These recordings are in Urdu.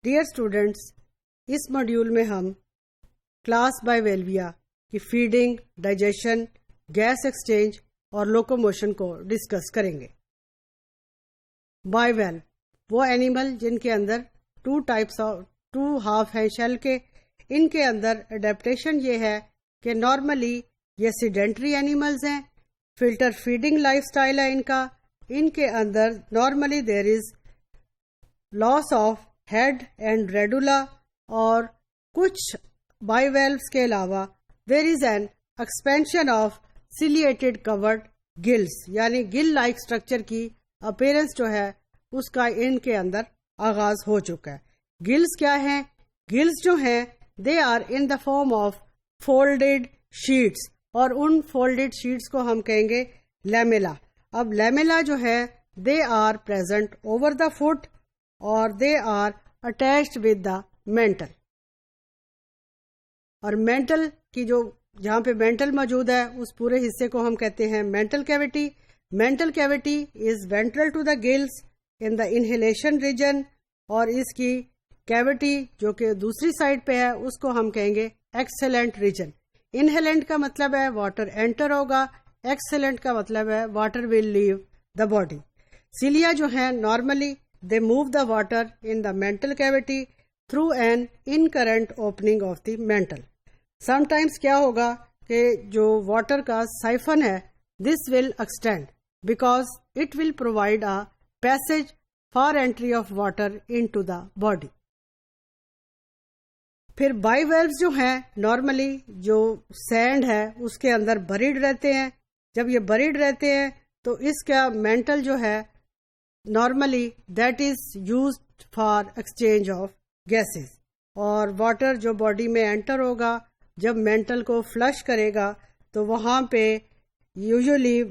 ڈیئر اسٹوڈینٹس، اس ماڈیول میں ہم کلاس بائیویلویا کی فیڈنگ، ڈائجیشن، گیس ایکسچینج اور لوکوموشن کو ڈسکس کریں گے۔ بائیویلو وہ اینیمل جن کے اندر ٹو ہاف ہیں شیل کے، ان کے اندر اڈیپٹیشن یہ ہے کہ نارملی یہ سیڈینٹری اینیملز ہیں، فلٹر فیڈنگ لائف سٹائل ہے ان کے اندر normally there is loss of head and radula, اور کچھ بائیویلوز کے علاوہ there is an expansion of ciliated cord gills, یعنی گل لائک اسٹرکچر کی اپیرنس جو ہے اس کا ان کے اندر آغاز ہو چکا ہے۔ گلز کیا ہیں؟ گلز جو ہیں they are in the form of folded sheets, اور ان فولڈیڈ شیٹس کو ہم کہیں گے لیمیلا۔ اب لیمیلا جو ہے they are present over the foot اور they are attached with the mantle, اور مینٹل کی جو جہاں پہ مینٹل موجود ہے اس پورے حصے کو ہم کہتے ہیں mental cavity. Mental cavity is ventral to the gills in the inhalation region, اور اس کی کیوٹی جو کہ دوسری سائڈ پہ ہے اس کو ہم کہیں گے ایکسیلنٹ ریجن۔ انہیلنٹ کا مطلب ہے واٹر انٹر ہوگا، ایکسیلنٹ کا مطلب ہے water will leave the body. Cilia جو ہیں normally they move the water in the mantle cavity through an incurrent opening of the mantle. Sometimes کیا ہوگا کہ جو واٹر کا سائفن ہے this will extend because it will provide a passage for entry of water into the body. پھر بائیویلوز جو ہیں نارملی جو سینڈ ہے اس کے اندر بریڈ رہتے ہیں۔ جب یہ بریڈ رہتے ہیں تو اس کا مینٹل جو ہے normally that is used for exchange of gases, اور واٹر جو باڈی میں انٹر ہوگا جب مینٹل کو فلش کرے گا تو وہاں پہ یوزلی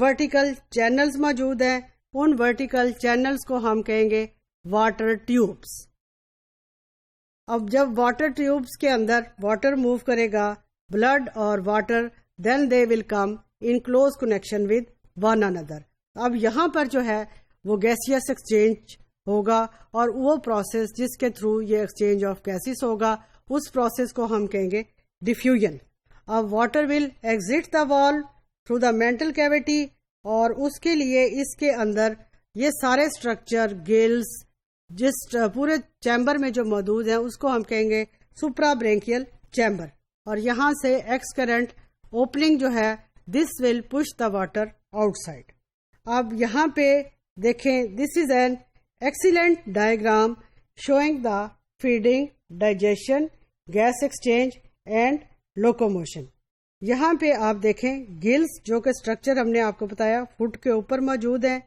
ورٹیکل چینلز موجود ہیں، ان ورٹیکل چینلز کو ہم کہیں گے واٹر ٹیوبس۔ اب جب واٹر ٹیوبس کے اندر واٹر موو کرے گا بلڈ اور water, then they will come in close connection with one اندر۔ اب یہاں پر جو ہے وہ گیسیس ایکسچینج ہوگا، اور وہ پروسیس جس کے تھرو یہ ایکسچینج آف گیسز ہوگا اس پروسیس کو ہم کہیں گے ڈیفیوژن۔ اب واٹر ول ایگزٹ دا وال تھرو دا مینٹل کیوٹی، اور اس کے لیے اس کے اندر یہ سارے اسٹرکچر گلز جس پورے چیمبر میں جو موجود ہیں اس کو ہم کہیں گے سپرا برینکیل چیمبر، اور یہاں سے ایکس کرنٹ اوپننگ جو ہے this will push the water outside. اب یہاں پہ دیکھیں this is an excellent diagram showing the feeding, digestion, gas exchange and locomotion. یہاں پہ آپ دیکھیں گلز جو کہ اسٹرکچر ہم نے آپ کو بتایا فٹ کے اوپر موجود ہیں،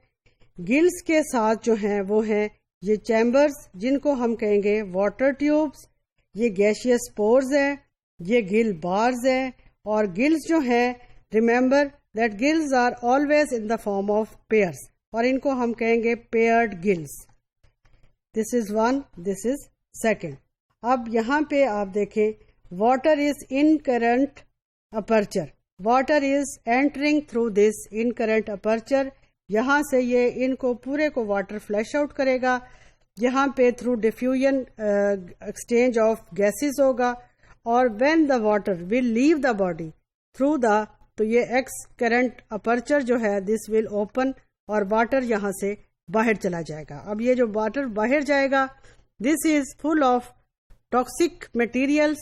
گلز کے ساتھ جو ہیں وہ ہیں یہ چیمبرز جن کو ہم کہیں گے واٹر ٹیوبس، یہ گیشیس پورز ہیں، یہ گل بارز ہیں، اور گلز جو ہیں remember that gills are always in the form of pairs, اور ان کو ہم کہیں گے paired gills. This is one, this is second. اب یہاں پہ آپ دیکھیں water is incurrent aperture, water is entering through this incurrent aperture, یہاں سے یہ ان کو پورے کو واٹر فلش آؤٹ کرے گا، یہاں پہ through diffusion exchange of gases ہوگا، اور when the water will leave the body through the, تو یہ ایکس کرنٹ اپرچر جو ہے دس ول اوپن، اور واٹر یہاں سے باہر چلا جائے گا۔ اب یہ جو واٹر باہر جائے گا دس از فل آف ٹاکسک مٹیریلس،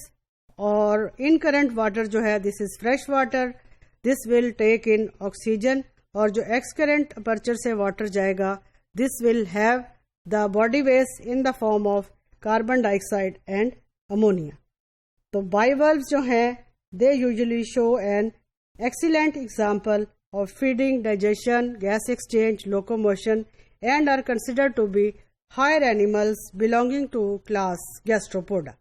اور ان کرنٹ واٹر جو ہے دس از فریش واٹر، دس ول ٹیک ان آکسیجن، اور جو ایکس کرنٹ اپرچر سے واٹر جائے گا دس ول ہیو دا باڈی ویس ان the form of carbon dye oxide and ammonia. تو بائیویلوز جو ہیں they usually show an excellent example of feeding, digestion, gas exchange, locomotion and are considered to be higher animals belonging to class Gastropoda.